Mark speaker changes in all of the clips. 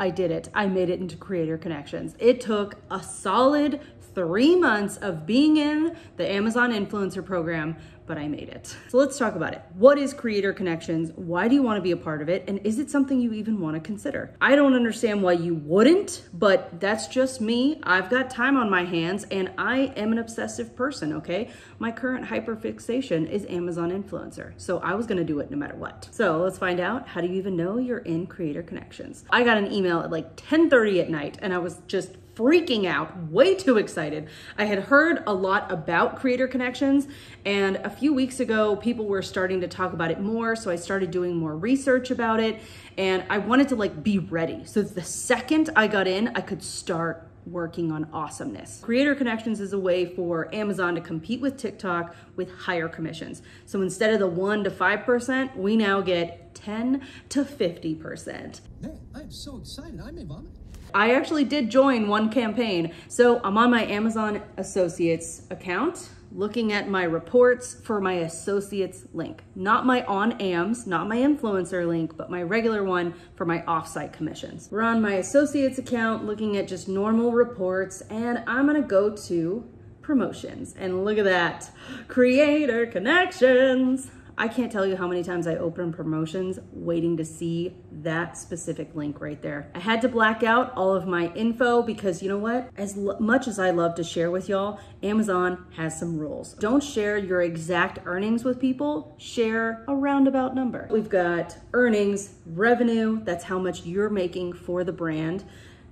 Speaker 1: I did it. I made it into Creator Connections. It took a solid 3 months of being in the Amazon Influencer Program, but I made it. So let's talk about it. What is Creator Connections? Why do you want to be a part of it? And is it something you even want to consider? I don't understand why you wouldn't, but that's just me. I've got time on my hands and I am an obsessive person, okay? My current hyperfixation is Amazon Influencer. So I was gonna do it no matter what. So let's find out, how do you even know you're in Creator Connections? I got an email at like 10:30 at night and I was just freaking out, way too excited. I had heard a lot about Creator Connections, and a few weeks ago, people were starting to talk about it more, so I started doing more research about it, and I wanted to like be ready. So the second I got in, I could start working on awesomeness. Creator Connections is a way for Amazon to compete with TikTok with higher commissions. So instead of the 1 to 5%, we now get 10 to 50%.
Speaker 2: Man, I'm so excited, I may vomit.
Speaker 1: I actually did join one campaign. So I'm on my Amazon Associates account, looking at my reports for my Associates link. Not my on AMS, not my influencer link, but my regular one for my offsite commissions. We're on my Associates account, looking at just normal reports, and I'm gonna go to promotions. And look at that, Creator Connections. I can't tell you how many times I open promotions waiting to see that specific link right there. I had to black out all of my info because you know what? As much as I love to share with y'all, Amazon has some rules. Don't share your exact earnings with people, share a roundabout number. We've got earnings, revenue, that's how much you're making for the brand,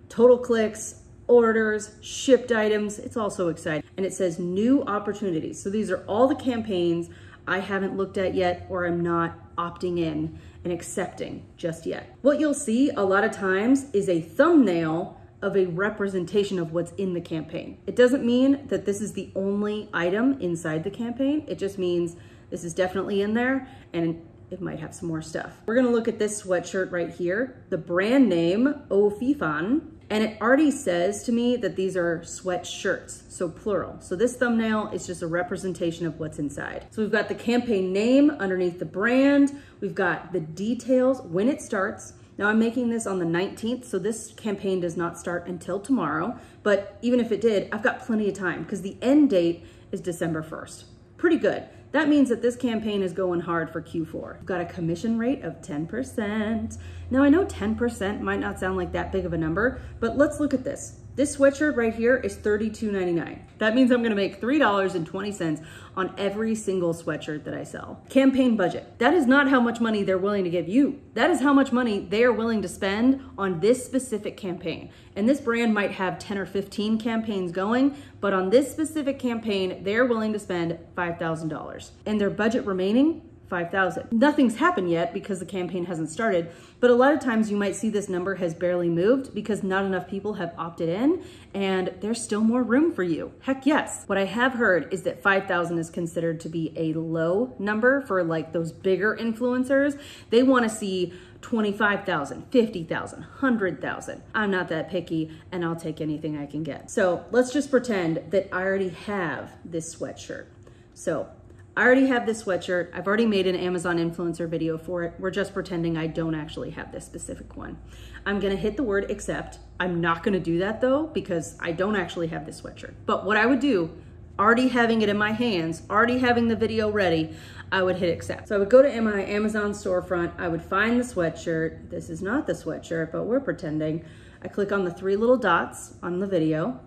Speaker 1: total clicks, orders, shipped items, it's also exciting. And it says new opportunities. So these are all the campaigns I haven't looked at yet, or I'm not opting in and accepting just yet. What you'll see a lot of times is a thumbnail of a representation of what's in the campaign. It doesn't mean that this is the only item inside the campaign. It just means this is definitely in there and it might have some more stuff. We're gonna look at this sweatshirt right here, the brand name Ofifan. And it already says to me that these are sweatshirts, so plural. So this thumbnail is just a representation of what's inside. So we've got the campaign name underneath the brand. We've got the details, when it starts. Now I'm making this on the 19th, so this campaign does not start until tomorrow. But even if it did, I've got plenty of time because the end date is December 1st. Pretty good. That means that this campaign is going hard for Q4. We've got a commission rate of 10%. Now I know 10% might not sound like that big of a number, but let's look at this. This sweatshirt right here is $32.99. That means I'm gonna make $3.20 on every single sweatshirt that I sell. Campaign budget. That is not how much money they're willing to give you. That is how much money they are willing to spend on this specific campaign. And this brand might have 10 or 15 campaigns going, but on this specific campaign, they're willing to spend $5,000. And their budget remaining, $5,000. Nothing's happened yet because the campaign hasn't started, but a lot of times you might see this number has barely moved because not enough people have opted in and there's still more room for you. Heck yes. What I have heard is that 5,000 is considered to be a low number for like those bigger influencers. They want to see 25,000, 50,000, 100,000. I'm not that picky and I'll take anything I can get. So let's just pretend that I already have this sweatshirt. So I already have this sweatshirt. I've already made an Amazon influencer video for it. We're just pretending I don't actually have this specific one. I'm gonna hit the word accept. I'm not gonna do that though, because I don't actually have this sweatshirt. But what I would do, already having it in my hands, already having the video ready, I would hit accept. So I would go to my Amazon storefront, I would find the sweatshirt. This is not the sweatshirt, but we're pretending. I click on the 3 little dots on the video,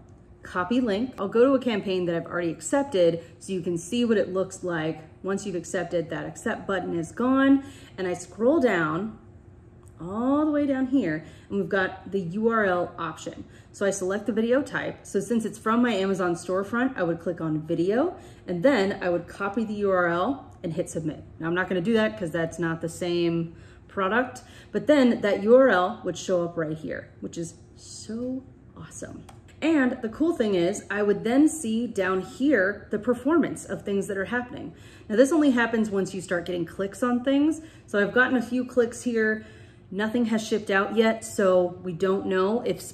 Speaker 1: copy link. I'll go to a campaign that I've already accepted so you can see what it looks like. Once you've accepted, that accept button is gone. And I scroll down all the way down here and we've got the URL option. So I select the video type. So since it's from my Amazon storefront, I would click on video and then I would copy the URL and hit submit. Now I'm not gonna do that because that's not the same product, but then that URL would show up right here, which is so awesome. And the cool thing is I would then see down here the performance of things that are happening. Now this only happens once you start getting clicks on things. So I've gotten a few clicks here. Nothing has shipped out yet, so we don't know if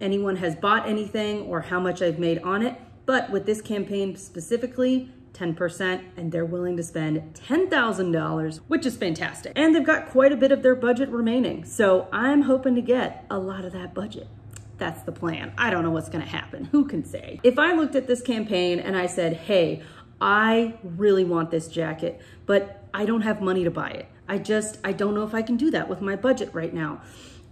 Speaker 1: anyone has bought anything or how much I've made on it. But with this campaign specifically, 10%, and they're willing to spend $10,000, which is fantastic. And they've got quite a bit of their budget remaining. So I'm hoping to get a lot of that budget. That's the plan. I don't know what's gonna happen. Who can say? If I looked at this campaign and I said, hey, I really want this jacket, but I don't have money to buy it. I don't know if I can do that with my budget right now.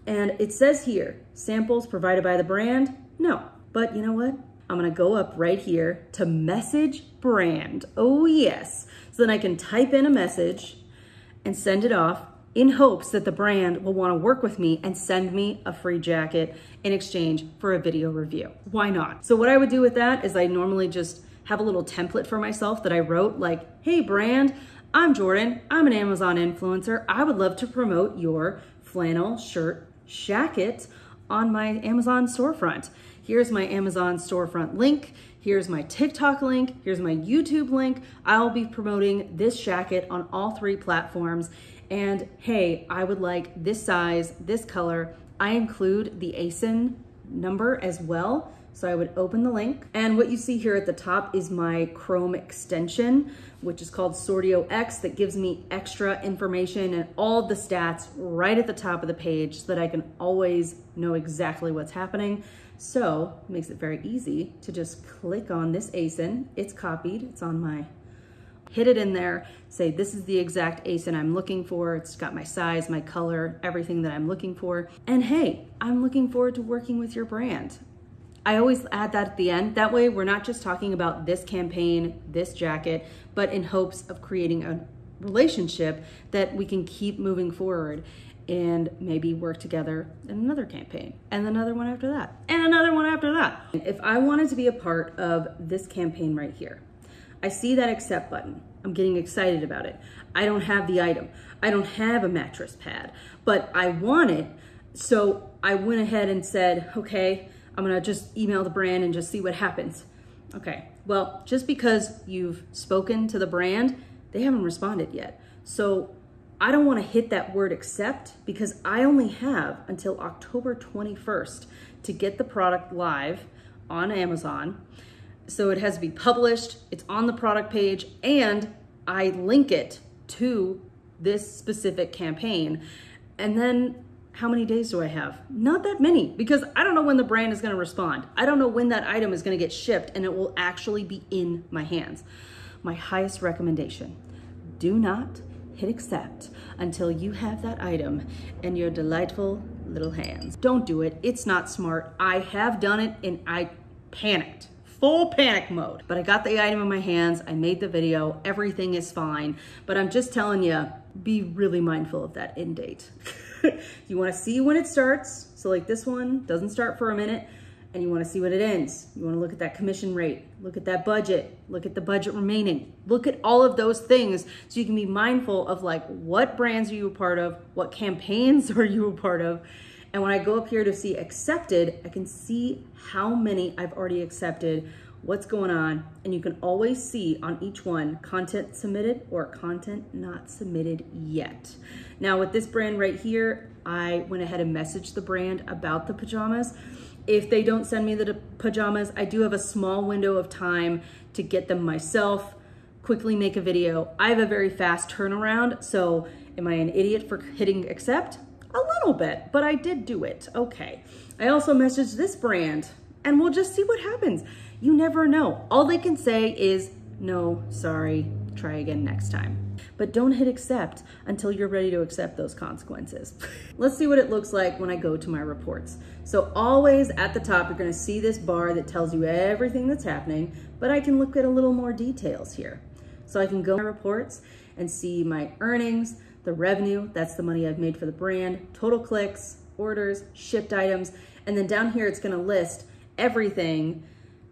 Speaker 1: And it says here, samples provided by the brand. No, but you know what? I'm gonna go up right here to message brand. Oh yes. So then I can type in a message and send it off in hopes that the brand will wanna work with me and send me a free jacket in exchange for a video review. Why not? So what I would do with that is I normally just have a little template for myself that I wrote like, hey brand, I'm Jordan, I'm an Amazon influencer. I would love to promote your flannel shirt jacket on my Amazon storefront. Here's my Amazon storefront link. Here's my TikTok link. Here's my YouTube link. I'll be promoting this jacket on all 3 platforms. And hey, I would like this size, this color. I include the ASIN number as well. So I would open the link, and what you see here at the top is my Chrome extension, which is called Sortio X, that gives me extra information and all the stats right at the top of the page so that I can always know exactly what's happening. So it makes it very easy to just click on this ASIN. It's copied, it's on my, hit it in there, say this is the exact ASIN I'm looking for. It's got my size, my color, everything that I'm looking for. And hey, I'm looking forward to working with your brand. I always add that at the end. That way we're not just talking about this campaign, this jacket, but in hopes of creating a relationship that we can keep moving forward and maybe work together in another campaign and another one after that and another one after that. If I wanted to be a part of this campaign right here, I see that accept button. I'm getting excited about it. I don't have the item. I don't have a mattress pad, but I want it. So I went ahead and said, okay, I'm gonna just email the brand and just see what happens. Okay, well, just because you've spoken to the brand, they haven't responded yet. So I don't wanna hit that word accept because I only have until October 21st to get the product live on Amazon. So it has to be published, it's on the product page, and I link it to this specific campaign. And then how many days do I have? Not that many, because I don't know when the brand is gonna respond. I don't know when that item is gonna get shipped and it will actually be in my hands. My highest recommendation, do not hit accept until you have that item in your delightful little hands. Don't do it, it's not smart. I have done it and I panicked. Full panic mode. But I got the item in my hands, I made the video, everything is fine. But I'm just telling you, be really mindful of that end date. You wanna see when it starts. So like this one doesn't start for a minute, and you wanna see when it ends. You wanna look at that commission rate, look at that budget, look at the budget remaining. Look at all of those things so you can be mindful of like what brands are you a part of, what campaigns are you a part of. And when I go up here to see accepted, I can see how many I've already accepted, what's going on, and you can always see on each one, content submitted or content not submitted yet. Now with this brand right here, I went ahead and messaged the brand about the pajamas. If they don't send me the pajamas, I do have a small window of time to get them myself, quickly make a video. I have a very fast turnaround, so am I an idiot for hitting accept? A little bit, but I did do it. Okay. I also messaged this brand and we'll just see what happens. You never know. All they can say is, no, sorry, try again next time. But don't hit accept until you're ready to accept those consequences. Let's see what it looks like when I go to my reports. So always at the top, you're gonna see this bar that tells you everything that's happening, but I can look at a little more details here. So I can go to my reports and see my earnings, the revenue, that's the money I've made for the brand, total clicks, orders, shipped items, and then down here it's gonna list everything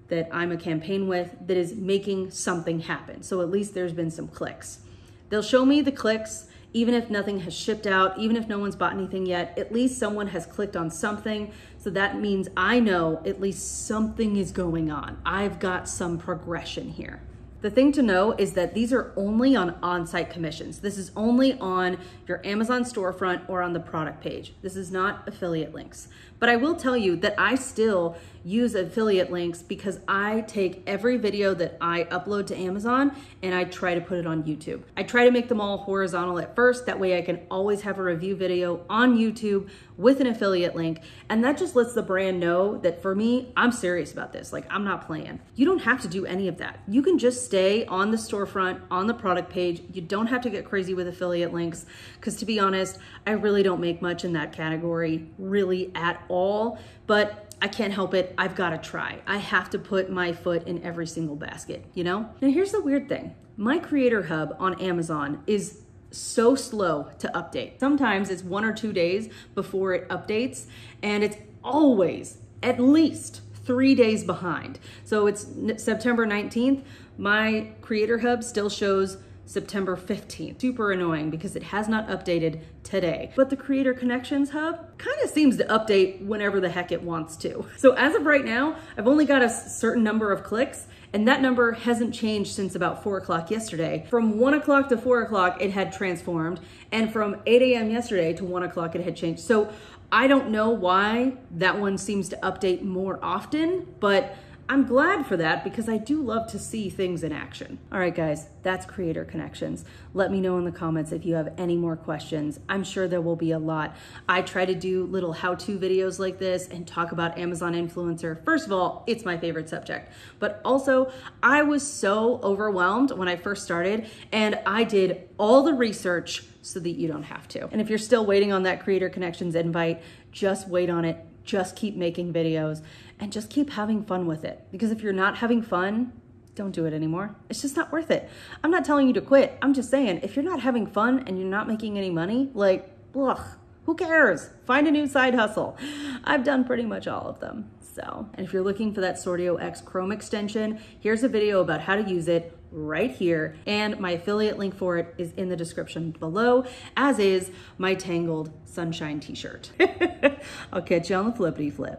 Speaker 1: that I'm a campaign with that is making something happen. So at least there's been some clicks. They'll show me the clicks, even if nothing has shipped out, even if no one's bought anything yet, at least someone has clicked on something. So that means I know at least something is going on. I've got some progression here. The thing to know is that these are only on on-site commissions. This is only on your Amazon storefront or on the product page. This is not affiliate links. But I will tell you that I still use affiliate links because I take every video that I upload to Amazon and I try to put it on YouTube. I try to make them all horizontal at first. That way I can always have a review video on YouTube with an affiliate link. And that just lets the brand know that for me, I'm serious about this. Like, I'm not playing. You don't have to do any of that. You can just stay on the storefront, on the product page. You don't have to get crazy with affiliate links because, to be honest, I really don't make much in that category really at all. But I can't help it. I've got to try. I have to put my foot in every single basket, you know? Now here's the weird thing. My Creator Hub on Amazon is so slow to update. Sometimes it's 1 or 2 days before it updates, and it's always at least 3 days behind. So it's September 19th. My Creator Hub still shows September 15th. Super annoying because it has not updated today. But the Creator Connections Hub kind of seems to update whenever the heck it wants to. So as of right now, I've only got a certain number of clicks, and that number hasn't changed since about 4 o'clock yesterday. From 1 o'clock to 4 o'clock, it had transformed. And from 8 a.m. yesterday to 1 o'clock, it had changed. So I don't know why that one seems to update more often, but I'm glad for that because I do love to see things in action. All right, guys, that's Creator Connections. Let me know in the comments if you have any more questions. I'm sure there will be a lot. I try to do little how-to videos like this and talk about Amazon influencer. First of all, it's my favorite subject, but also I was so overwhelmed when I first started, and I did all the research so that you don't have to. And if you're still waiting on that Creator Connections invite, just wait on it. Just keep making videos and just keep having fun with it. Because if you're not having fun, don't do it anymore. It's just not worth it. I'm not telling you to quit. I'm just saying, if you're not having fun and you're not making any money, like, ugh, who cares? Find a new side hustle. I've done pretty much all of them. So, and if you're looking for that Sortio X Chrome extension, here's a video about how to use it right here. And my affiliate link for it is in the description below, as is my Tangled Sunshine t-shirt. I'll catch you on the flippity flip.